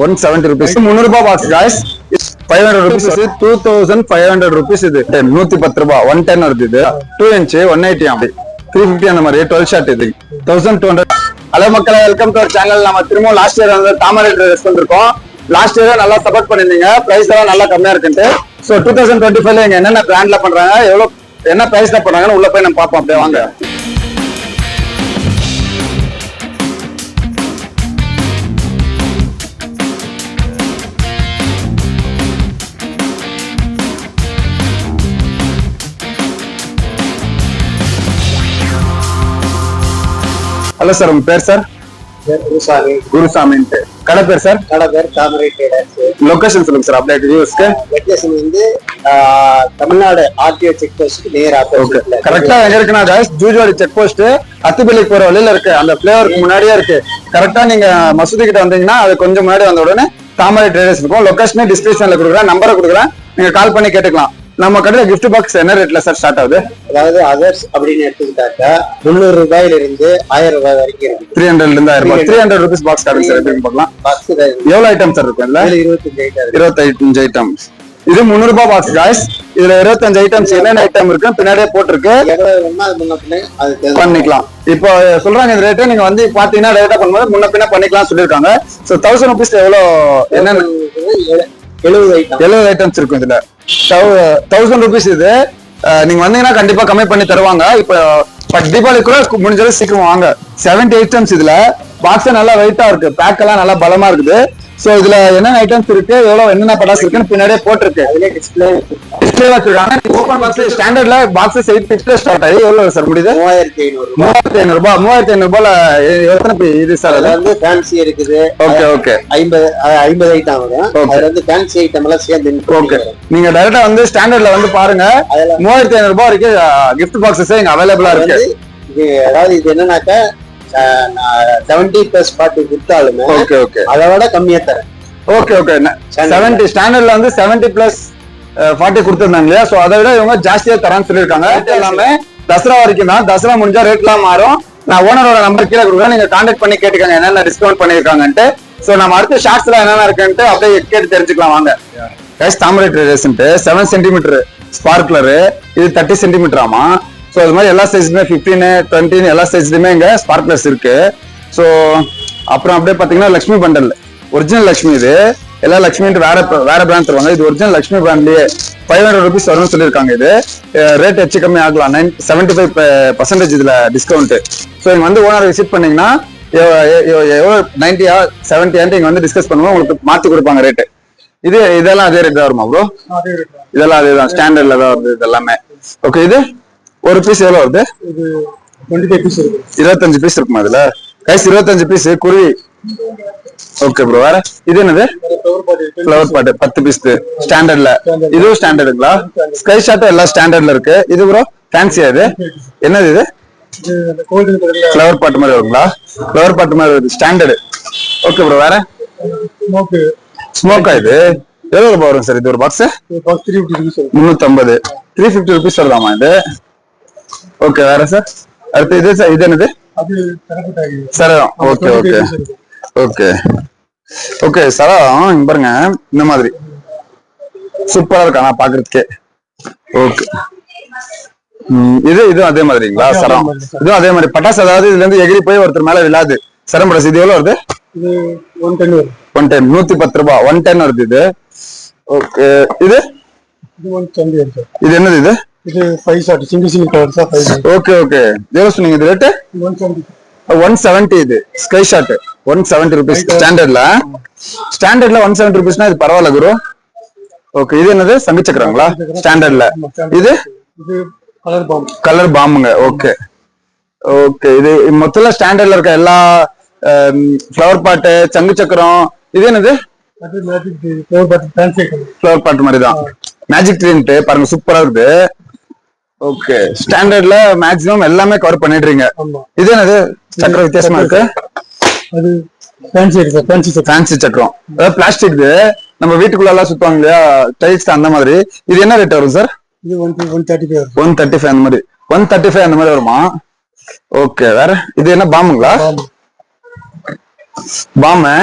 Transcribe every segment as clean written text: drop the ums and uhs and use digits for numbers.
170 rupees. 300 ரூபாய் box guys. 500 rupees. 2500 rupees இது. 110 ரூபாய். 110 வருது இது. 2 inch 180 அப்படி. 350 அந்த மாதிரி 12 ஷாட் இது. 1200. ஹலோ மக்களே, வெல்கம் டு அவர் சேனல். நம்ம திரும்ப லாஸ்ட் இயர் வந்து தாமரை ட்ரெஸ் வந்திருக்கோம். லாஸ்ட் இயர் நல்லா சப்போர்ட் பண்ணிருந்தீங்க. பிரைஸ் எல்லாம் நல்லா கம்மியா இருக்குன்ட்டு. சோ 2025ல இங்க என்னென்ன பிராண்ட்ல பண்றாங்க, எவ்வளவு என்ன பிரைஸ்ல பண்றாங்கன்னு உள்ள போய் நம்ம பார்ப்போம். அப்படியே வாங்க. ஹலோ சார், உங்க பேர் சார்? குருசாமி. குருசாமி. கடை பேர் சார்? கடை பேர் தாமரை ட்ரேடர்ஸ். லொகேஷன் சொல்லுங்க சார், அப்டேட் வியூஸ்க்கு. லொகேஷன் வந்து தமிழ்நாடு ஆர்டிஓ செக் போஸ்ட்க்கு நேர் ஆப்போசிட்ல. கரெக்டா எங்க இருக்குன்னா गाइस, ஜூஜ்வாடி செக் போஸ்ட் அத்துப்பள்ளிக்கு போற வழியில இருக்கு. அந்த ஃப்ளேவருக்கு முன்னாடியே இருக்கு. கரெக்டா நீங்க மசூதி கிட்ட வந்தீங்கன்னா அது கொஞ்சம் முன்னாடி வந்த உடனே தாமரை ட்ரேடர்ஸ் இருக்கும். லொகேஷனே டிஸ்கிரிப்ஷன்ல கொடுக்குறேன், நம்பரை கொடுக்குறேன், நீங்க கால் பண்ணி கேட்டுக்கலாம். நம்ம கடையில கிஃப்ட் பாக்ஸ் என்ன ரேட்ல சார் ஸ்டார்ட் ஆகுது? அதாவது அதர்ஸ் அப்படின்னு எடுத்துக்கிட்டாக்கா 300 ரூபாயில இருந்து 1000 ரூபாய் வரைக்கும் இருக்கு. 300 இருந்து 1000 ரூபாய். 300 rupees பாக்ஸ் காட்டுங்க சார், எப்படி பார்க்கலாம். பாக்ஸ் எவ்வளவு ஐட்டம் சார் இருக்கு? 25 ஐட்டம்ஸ். இது 300 ரூபாய் பாக்ஸ் गाइस. இதுல 25 ஐட்டம்ஸ். என்னென்ன ஐட்டம் இருக்கு பின்னாடியே போட்டுருக்கு, பண்ணிக்கலாம். இப்போ சொல்றாங்க இந்த ரேட்டு, நீங்க வந்து பாத்தீங்கன்னா ரேட்டா பண்ணும்போது முன்ன பின்ன பண்ணிக்கலாம் சொல்லிருக்காங்க. சோ 1000 rupees எவ்வளவு என்னென்ன 70 ஐட்டம்ஸ் இருக்கும் இதுல. 1000 rupees இது. நீங்க வந்தீங்கன்னா கண்டிப்பா கம்மி பண்ணி தருவாங்க. இப்ப தீபாவளி கூட முடிஞ்சது சீக்கிரம் வாங்க. 70 ஐட்டம்ஸ் இதுல. பாக்ஸ் நல்லா வெயிட்டா இருக்கு, பேக் எல்லாம் நல்லா பலமா இருக்குது. சோ இதுல என்னென்ன ஐட்டம்ஸ் இருக்கு, எவ்வளவு என்னென்ன பட்டாசு இருக்குன்னு பின்னாடியே போட்டிருக்கு. டிஸ்பிளே வச்சிருக்காங்க. ஓபன் பாக்ஸ் ஸ்டாண்டர்ட்ல பாக்ஸ் சைட் டிஸ்பிளே ஸ்டார்ட் ஆகி எவ்வளவு சார் முடியுது? 3500 ரூபாய். 3500 ரூபாய்ல எத்தனை இது சார்? அது வந்து ஃபேன்சி இருக்குது. Okay okay. 50 ஐட்டம் வரும். அதுல வந்து ஃபேன்சி ஐட்டம் எல்லாம் சேர்ந்து. ஓகே, நீங்க டைரக்டா வந்து ஸ்டாண்டர்ட்ல வந்து பாருங்க. 3500 ரூபாய் வரைக்கும் கிஃப்ட் பாக்ஸஸ் இங்க அவைலபிளா இருக்கு. அதாவது இது என்னன்னாக்கா 70+ 40 கொடுத்தாலுமே அதை விட கம்மியா தரேன். Okay okay. 70 ஸ்டாண்டர்ட்ல வந்து 70+ 40 கொடுத்திருந்தாங்க இல்லையா? சோ அதை விட இவங்க ஜாஸ்தியா தரான்னு சொல்லியிருக்காங்க. எல்லாமே தசரா வரைக்கும் தான். தசரா முடிஞ்சா ரேட் எல்லாம் மாறும். நான் ஓனரோட நம்பர் கீழே கொடுக்குறேன், நீங்க கான்டாக்ட் பண்ணி கேட்டுக்காங்க என்னென்ன டிஸ்கவுண்ட் பண்ணிருக்காங்கன்ட்டு. சோ நம்ம அடுத்த ஷார்ட்ஸ்ல என்னென்ன இருக்குன்ட்டு அப்படியே கேட்டு தெரிஞ்சுக்கலாம் வாங்க. தாமரை ட்ரேடர்ஸ் 7 சென்டிமீட்டர் ஸ்பார்க்லர். இது 30 சென்டிமீட்டர் ஆமா. சோ அது மாதிரி எல்லா சைஸ்லயுமே 15, 20 எல்லா சைஸ்லயுமே இங்க ஸ்பார்க்லர்ஸ் இருக்கு. சோ அப்புறம் அப்படியே பாத்தீங்கன்னா லட்சுமி பண்டல். ஒரிஜினல் லட்சுமி இது. எல்லா லட்சுமின்ட்டு வேற பிராண்ட் தருவாங்க. இது ஒரிஜினல் லட்சுமி பிராண்ட்லயே 500 rupees வரும்னு சொல்லியிருக்காங்க. இது ரேட் வச்சு கம்மி ஆகலாம். 75% இதுல டிஸ்கவுண்ட். சோ இங்க வந்து ஓனர் விசிட் பண்ணீங்கன்னா எவ்வளவு 90 70 இங்க வந்து டிஸ்கஸ் பண்ணுவோம், உங்களுக்கு மாத்தி கொடுப்பாங்க ரேட்டு. இதெல்லாம் அதே ரேட் தான் வருமா ப்ரோ? இதெல்லாம் அதேதான், ஸ்டாண்டர்ட்ல தான் வருது இது எல்லாமே. ஓகே, இது ஒரு பீஸ் எவ்வளவு வருது? 25 பீஸ் இருக்குமா இதுல கைஸ்? 25 பீஸ் குருவி. Okay bro. வேற இது என்னது? ஃப்ளவர் பாட் 10 பீஸ் ஸ்டாண்டர்ட்ல. இதுவும் ஸ்டாண்டர்டுங்களா? ஸ்கை ஷாட் எல்லாம் ஸ்டாண்டர்ட்ல இருக்கு. இது ப்ரோ ஃபேன்சியா? இது என்னது? இது ஃப்ளவர் பாட் மாதிரி வருங்களா? ஃப்ளவர் பாட் மாதிரி வருது, ஸ்டாண்டர்டு. Okay bro. வேற ஸ்மோக்கா? இது எவ்வளவு ரூபாய் வரும் சார்? இது ஒரு பாக்ஸ் 350. 350 rupees வருதாமா இது? ஓகே. வேற சார்? அடுத்து இது சார், இது என்னது? சரம். Okay okay okay okay. சரம் இங்க பாருங்க, இந்த மாதிரி சூப்பரா இருக்கா பாக்குறதுக்கே. ஓகே. இது அதே மாதிரிங்களா? சரம் இதுவும் அதே மாதிரி பட்டாசு. அதாவது இதுல இருந்து எகிரி போய் ஒருத்தர் மேல விழாது. சரம் பட்டாசு. இது எவ்வளவு வருது? 110. 110 ரூபாய். 110 வருது இது. ஓகே. இது என்னது? இது 5 shot single colour sir. 5. Okay okay. எவ்வளவு சொன்னீங்க இது ரேட்? 170. இது ஸ்கை ஷாட் 170 rupees ஸ்டாண்டர்ட்ல. 170 rupeesனா இது பரவாயில்ல குரு. ஓகே. இது என்னது? சங்கு சக்கரங்களா? ஸ்டாண்டர்ட்ல. இது கலர் பாம்புங்க. Okay okay. இது மொத்தம் ஸ்டாண்டர்ட்ல இருக்க எல்லா ஃப்ளவர் பாட்டு, சங்கு சக்கரம். இது என்னது? ஃப்ளவர் பாட்டு மாதிரி தான். மேஜிக் ட்ரீன்ட்டு பாருங்க, சூப்பரா இருக்குது. ஓகே. ஸ்டாண்டர்ட்ல மேக்ஸிமம் எல்லாமே கவர் பண்ணிடுறீங்க. இது என்னது? சக்கரம் வித்தியாசமா இருக்கு. அது ஃபேன்சி சக்கரம். அதாவது பிளாஸ்டிக். நம்ம வீட்டுக்குள்ள எல்லாம் சுத்துவாங்க இல்லையா, டைல்ஸ் அந்த மாதிரி. இது என்ன ரேட் வரும் சார்? 135 அந்த மாதிரி. 135 அந்த மாதிரி வருமா? ஓகே. வேற இது என்ன? பாம்புங்களா? பாம்பு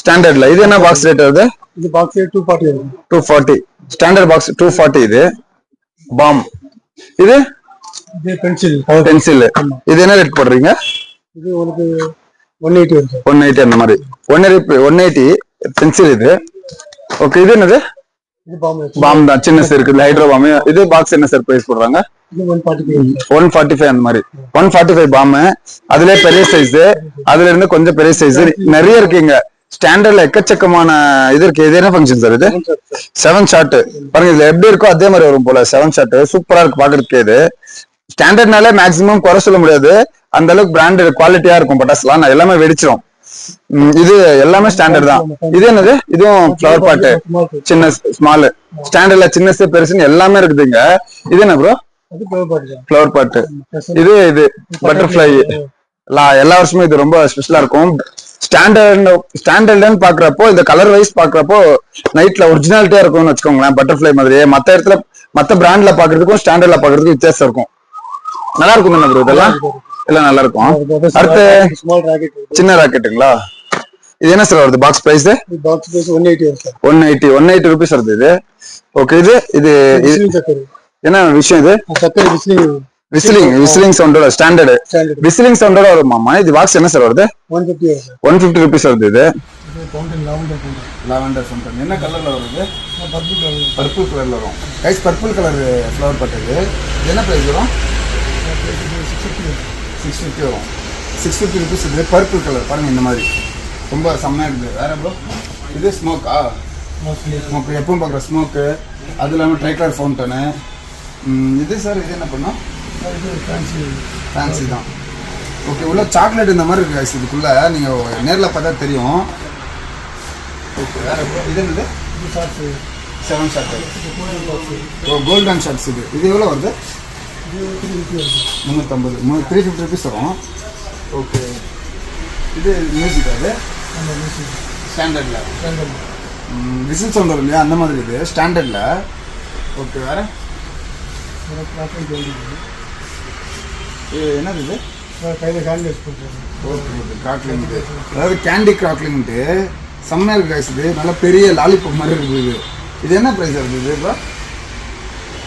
ஸ்டாண்டர்ட்ல இது என்ன பாக்ஸ் ரேட் வருது? இது பாக்ஸ் 240 வரும். 240 ஸ்டாண்டர்ட் பாக்ஸ் 240. இது பாம். இது பென்சில். இது என்ன ரேட் போடுறீங்க? இது உங்களுக்கு 180 வரும் சார். 180 அந்த மாதிரி 180 பென்சில் இது. ஓகே, இது என்னது? இது பாம் தான், சின்னஸ் இருக்கு ஹைட்ரோ பாம். இது பாக்ஸ் என்ன சார் பிரைஸ் போடுறாங்க? இது 145. 145 அந்த மாதிரி 145 பாம். அதுல பெரிய சைஸ், அதுல இருந்து கொஞ்சம் பெரிய சைஸ் நிறைய இருக்குங்க. ஸ்டாண்டர்ட்ல எக்கச்சக்கமான இது இருக்கு. இது என்ன ஃபங்க்ஷன் சார்? இது 7 ஷாட் பாருங்க. இதுல எப்படி இருக்கோ அதே மாதிரி வரும் போல 7 ஷாட். சூப்பரா இருக்கு பாக்குறதுக்கு. இது ஸ்டாண்டர்ட்னாலே மேக்ஸிமம் குறை சொல்ல முடியாது, அந்த அளவுக்கு பிராண்டட் குவாலிட்டியா இருக்கும். பட்டாசுலாம் நான் எல்லாமே வெடிச்சிரும். இது எல்லாமே ஸ்டாண்டர்ட் தான். இது என்னது? இதுவும் ஃபிளவர் பாட்டு, சின்ன ஸ்மால். ஸ்டாண்டர்ட்ல சின்னஸ் பெருசுன்னு எல்லாமே இருக்குதுங்க. இது என்ன ப்ரோ? ஃபிளவர் பாட்டு. இது பட்டர்ஃபிளை. எல்லா வருஷமும் இது ரொம்ப ஸ்பெஷலா இருக்கும். ஸ்டாண்டர்ட்னு பாக்குறப்போ, இந்த கலர் வைஸ் பாக்குறப்போ நைட்ல ஒரிஜினாலிட்டியா இருக்கும்னு வச்சுக்கோங்களேன். பட்டர்ஃபிளை மாதிரியே மத்த இடத்துல மத்த பிராண்ட்ல பாக்குறதுக்கும் ஸ்டாண்டர்ட்ல பாக்குறதுக்கும் வித்தியாசம் இருக்கும். நல்லா இருக்கும் தானே ப்ரோ? இதெல்லாம் எல்லாம் நல்லா இருக்கும். அடுத்து சின்ன ராக்கெட்டுங்களா? இது என்ன சார் வருது box price? Box price 180 180 rupees வருது இது. ஓகே, இது என்ன விஷயம்? இது விசிலிங் சவுண்டோட ஸ்டாண்டர்டு விசிலிங் சவுண்டோட வருமாமா. இது பாக்ஸ் என்ன சார் வருது? 150 ரூபீஸ் வருது. இது லாவெண்டர் ஃபவுண்டன். என்ன கலர்ல வருது? பர்பிள் கலர்ல வரும். கைஸ் பர்பிள் கலர் ஃப்ளவர் பாட்டு. இது என்ன பிரைஸ் வரும்? 650 வரும். 650 ரூபீஸ். இது பர்பிள் கலர் பாருங்க, இந்த மாதிரி ரொம்ப செம்மையா இருக்குது. வேற ப்ரோ? இது ஸ்மோக்கா? ஸ்மோக்கு எப்பவும் பார்க்குற ஸ்மோக்கு. அது இல்லாமல் ட்ரை கலர் ஃபவுண்டனு. இது சார் இது என்ன பண்ணோம்? ஃபேன்சி தான். ஓகே, உள்ள சாக்லேட் இந்த மாதிரி இருக்கு. இதுக்குள்ள நீங்கள் நேரில் பார்த்தா தெரியும். ஓகே, வேற ப்ரோ? இது என்னது? 7 ஷாட். ஓ, கோல்டன் ஷாட்ஸ். இது எவ்வளோ வருது? 350 350 ரூபீஸ் வரும். ஓகே, இது மியூசிக். அது ஸ்டாண்டர்டில் விசில் சவுண்ட் வரும் இல்லையா, அந்த மாதிரி இது ஸ்டாண்டர்டில். ஓகே, வேற என்னது இது? கிராக்லிங். இது அதாவது கேண்டி கிராக்லிங்ட்டு செம்மையாக இருக்கு கைஸ். இது நல்லா பெரிய லாலிபாப் மாதிரி இருக்குது. இது என்ன ப்ரைஸ் வருது? இது இப்போ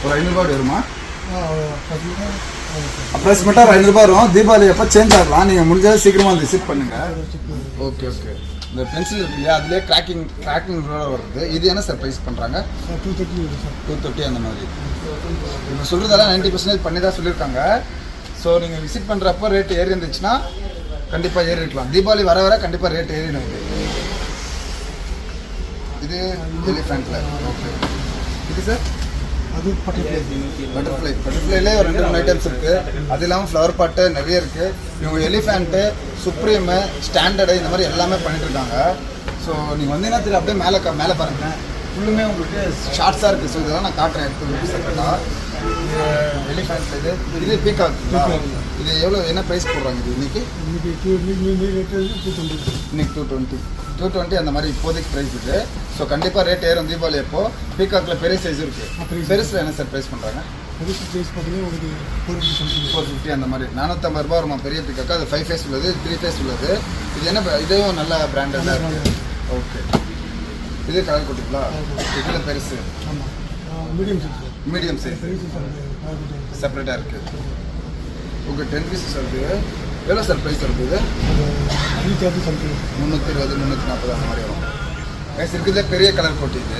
ஒரு 500 ரூபாய் வருமா? அப்ராக்சிமேட்டாக 500 ரூபாய் வரும். தீபாவளி எப்போ சேஞ்ச் ஆகலாம். நீங்கள் முடிஞ்சாலும் சீக்கிரமாக விசிட் பண்ணுங்க. Okay okay. இந்த பென்சில் இருக்கு இல்லையா, அதுலேயே கிராக்கிங் வருது. இது என்ன சார் ப்ரைஸ் பண்ணுறாங்க? 230 அந்த மாதிரி. இப்போ சொல்கிறதெல்லாம் 90% பண்ணி தான் சொல்லியிருக்காங்க. ஸோ நீங்கள் விசிட் பண்ணுறப்போ ரேட் ஏறி இருந்துச்சுன்னா கண்டிப்பாக ஏறி இருக்கலாம். தீபாவளி வர வர கண்டிப்பாக ரேட் ஏறிடும். இது எலிஃபெண்ட்டில். ஓகே, இது சார் அது பட்டர்ஃப்ளைலே ஒரு 2-3 ஐட்டம்ஸ் இருக்குது. அது இல்லாமல் ஃப்ளவர் பாட்டு நிறைய இருக்குது. இவங்க எலிஃபெண்ட்டு, சுப்ரீமு, ஸ்டாண்டர்டு இந்த மாதிரி எல்லாமே பண்ணிட்டு இருக்காங்க. ஸோ நீங்கள் வந்தீங்கன்னா தெரியும். அப்படியே மேலே பாருங்கள், ஃபுல்லுமே உங்களுக்கு ஷார்ட்ஸாக இருக்குது. ஸோ இதெல்லாம் நான் காட்டுறேன் எடுத்து செப்பரேட்டாக. எலிஃபெண்ட். இது பீகாக். இது எவ்வளோ என்ன ப்ரைஸ் போடுறாங்க? இது இன்னைக்கு 220 அந்த மாதிரி இப்போதைக்கு ப்ரைஸ் இருக்குது. ஸோ கண்டிப்பாக ரேட் ஏறும் தீபாவளி அப்போ. பீகாக்கில் பெரிய சைஸ் இருக்குது. பெருசில் என்ன சார் ப்ரைஸ் பண்ணுறாங்க? 450 அந்த மாதிரி 450 ரூபா வருமா பெரிய பீகாக்கு. அது 5 ஃபேஸ் உள்ளது, 3 ஃபேஸ் உள்ளது. இது என்ன? இதுவும் நல்ல பிராண்டடாக இருக்குது. ஓகே, இது கலர் கொட்டிங்களா? இதில் பெருசு மீடியம் சைஸ் செப்பரேட்டாக இருக்குது. ஓகே, 10 பீசஸ் வருது. எவ்வளோ சார் ப்ரைஸ் வருது? இது 320 340 அந்த மாதிரி வரும். கைஸ் இருக்கிறதுல பெரிய கலர் கோட்டி. இது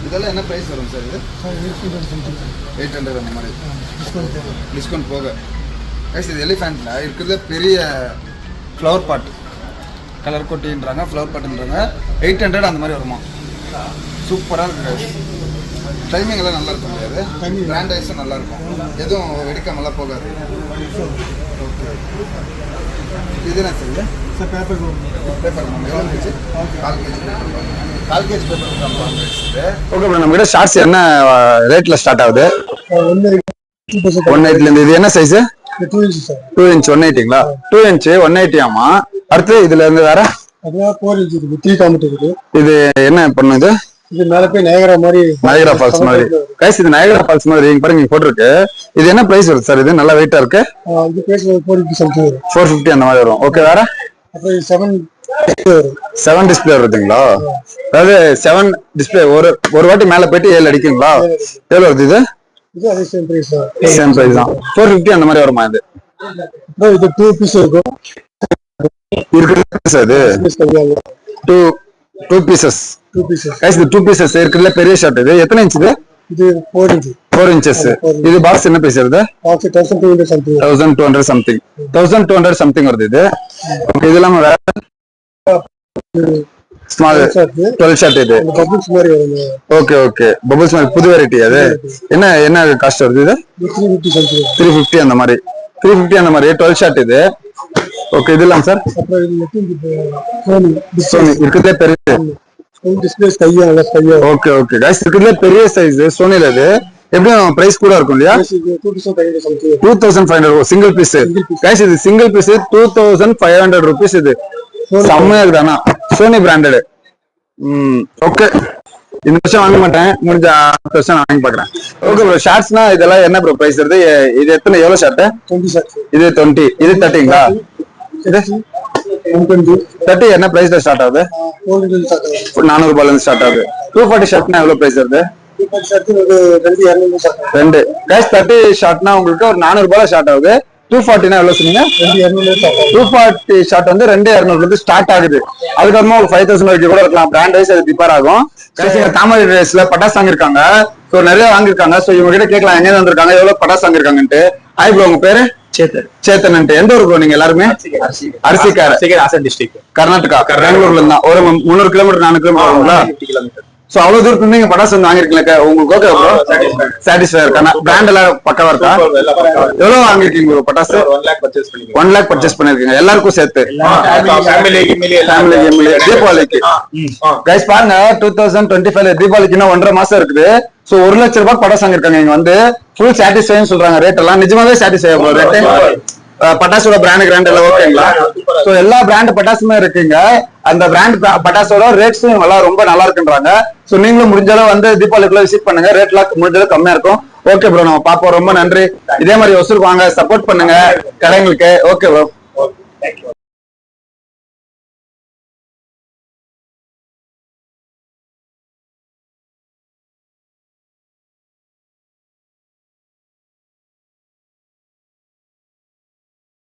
இதெல்லாம் என்ன ப்ரைஸ் வரும் சார்? இது 800 அந்த மாதிரி டிஸ்கவுண்ட் போக. கைஸ் இது எலிஃபெண்ட்டில் இருக்கிறதுல பெரிய ஃப்ளவர் பாட். கலர் கோட்டின்றாங்க, ஃப்ளவர் பாட்டுன்றாங்க. 800 அந்த மாதிரி வருமா. சூப்பராக இருக்குது. டைமிங் எல்லாம் நல்லா இருக்கும். முடியாது பிராண்ட் வைஸும் நல்லா இருக்கும். எதுவும் வெடிக்காமலாம் போகாது. ஓகே, இது என்ன சார்? பேப்பர் எவ்வளோ KG? 4 KG paper. Okay bro, நம்ம கிட்ட ஷார்ட்ஸ் என்ன ரேட்டில் ஸ்டார்ட் ஆகுது? 180. இது என்ன சைஸு? 2 இன்ச் 180ங்களா? 2 இன்ச் 180 ஆமா. அடுத்து இதுல இருந்து வேற 4 இன்ச் இருக்குது. 3 காமெட் இருக்குது. இது என்ன பண்ணுது? இது மேல போய் நயகரா மாதிரி, நயகரா ஃபால்ஸ் மாதிரி. கைஸ் இது நயகரா ஃபால்ஸ் மாதிரி இங்க பாருங்க போட்டு இருக்கு. இது என்ன பிரைஸ் வருது சார்? இது நல்லா வெயிட்டா இருக்கு. இது பிரைஸ் 450 அந்த மாதிரி வரும். ஓகே, வேற அப்புறம் 7 7 டிஸ்பிளே வருதுங்களா? அதாவது 7 டிஸ்பிளே ஒரு வாட்டி மேல போயிட்டு 7 அடிக்குங்களா? எவ்வளவு வருது இது? இது அதே சேம் பிரைஸ் தான். சேம் பிரைஸ் தான். 450 அந்த மாதிரி வருமா இது? இது 2 பீஸ் இருக்கும். இருக்குது அது 2 பீசஸ். 2 பீசஸ். கைஸ் இது 2 பீசஸ் இருக்குல்ல, பெரிய ஷாட் இது. எத்தனை இன்ச் இது? இது 4 இன்ச். 4 இன்ச்சஸ். இது பாக்ஸ் என்ன பிரைஸ் வருது? Box 1200 something. 1200 சம்திங். 1200 சம்திங் வருது இது. ஓகே, இது இல்லாம வேற ஸ்மால் 12 ஷாட் இது. பபிள்ஸ் மாதிரி வரும். ஓகே ஓகே, பபிள்ஸ் மாதிரி புது வெரைட்டி அது. என்ன காஸ்ட் வருது இது? 350 something. 350 அந்த மாதிரி. 350 அந்த மாதிரி 12 ஷாட் இது. ஓகே, இது இல்லாம சார் அப்புறம் இது நெட்டிங் சோனி இருக்குதே பெரிய டிஸ்ப்ளே ஸ்கையா நல்ல ஸ்கையா. ஓகே ஓகே கைஸ், இருக்குதே பெரிய சைஸ் சோனில. இது எப்படியும் பிரைஸ் கூட இருக்கும் இல்லையா? 2500 something. 2500 single piece. கைஸ் இது சிங்கிள் பீஸ் 2500 rupees இது. செம்மையா இருக்குதானா? Sony branded. ஓகே, இந்த வருஷம் வாங்க மாட்டேன், முடிஞ்ச அடுத்த வருஷம் நான் வாங்கி பாக்குறேன். ஓகே ப்ரோ, ஷார்ட்ஸ்னா இதெல்லாம் என்ன ப்ரோ பிரைஸ் வருது? இது எத்தனை, எவ்வளவு ஷார்ட்? 20 shots. இது 20. இது 30ங்களா? இது 120. 30 என்ன பிரைஸ்ல ஸ்டார்ட் ஆகுது? 400 ரூபாயில இருந்து ஸ்டார்ட் ஆகுது. 240 ஷார்ட்னா எவ்வளவு பிரைஸ் வருது? 240 shots ஒரு 200 shots. 2 கைஸ் 30 ஷார்ட்னா உங்களுக்கு ஒரு 400 ரூபாயில ஸ்டார்ட் ஆகுது. 240னா எவ்வளவு சொன்னீங்க? 200 shots. 240 ஷார்ட் வந்து 2200 இருந்து ஸ்டார்ட் ஆகுது. அதுக்கப்புறமா ஒரு 5000 வரைக்கும் கூட இருக்கலாம். பிராண்ட் வைஸ் அது டிஃபர் ஆகும். தாமரை ட்ரெஸ்ல பட்டாசு வாங்கிருக்காங்க, சோ நிறைய வாங்கிருக்காங்க. சோ இவங்க கிட்ட கேட்கலாம் எங்க வந்திருக்காங்க, எவ்வளவு பட்டாசு வாங்கிருக்காங்கன்ட்டு. ஹாய் ப்ரோ, உங்க பேரு? சேத்தன். எந்த ஊர் ப்ரோ நீங்க எல்லாருமே? டிஸ்ட்ரிக்ட் கர்நாடகா, பெங்களூர்ல இருந்தா ஒரு 300 கிலோமீட்டர் 400 கிலோமீட்டர் ஆகுங்களா? சோ அவ்வளவு தூரத்துல இருந்து நீங்க பட்டாசு வந்து வாங்கிருக்கீங்க, உங்களுக்கு ஓகே ப்ரோ? சாட்டிஸ்ஃபை இருக்கா? பிராண்ட் எல்லாம் பக்காவா இருக்கா? எவ்வளவு வாங்கிருக்கீங்க ப்ரோ பட்டாசு? 1 lakh பர்ச்சேஸ் பண்ணிருக்கீங்க எல்லாருக்கும் சேர்த்து? தீபாவளிக்கு கைஸ் பாருங்க, 2025 தீபாவளிக்கு இன்னும் 1.5 மாசம் இருக்குது. சோ 1 லட்சம் ரூபாய் பட்டாசு வாங்கிருக்காங்க. இங்க வந்து ஃபுல் சாட்டிஸ்ஃபைன்னு சொல்றாங்க. ரேட் எல்லாம் நிஜமாவே சாட்டிஸ்ஃபை ப்ரோ? ரேட் பட்டாசோட பிராண்ட் எல்லாம் ஓகேங்களா? சோ எல்லா பிராண்ட் பட்டாசுமே இருக்குங்க. அந்த பிராண்ட் பட்டாசோட ரேட்ஸும் எல்லாம் ரொம்ப நல்லா இருக்குன்றாங்க. சோ நீங்களும் முடிஞ்சாலும் வந்து தீபாவளிக்குள்ள விசிட் பண்ணுங்க, ரேட்லாம் முடிஞ்சளவு கம்மியா இருக்கும். ஓகே ப்ரோ, நம்ம பாப்போம். ரொம்ப நன்றி. இதே மாதிரி ஒசூருக்கு வாங்க, சப்போர்ட் பண்ணுங்க கடைங்களுக்கு. Okay bro.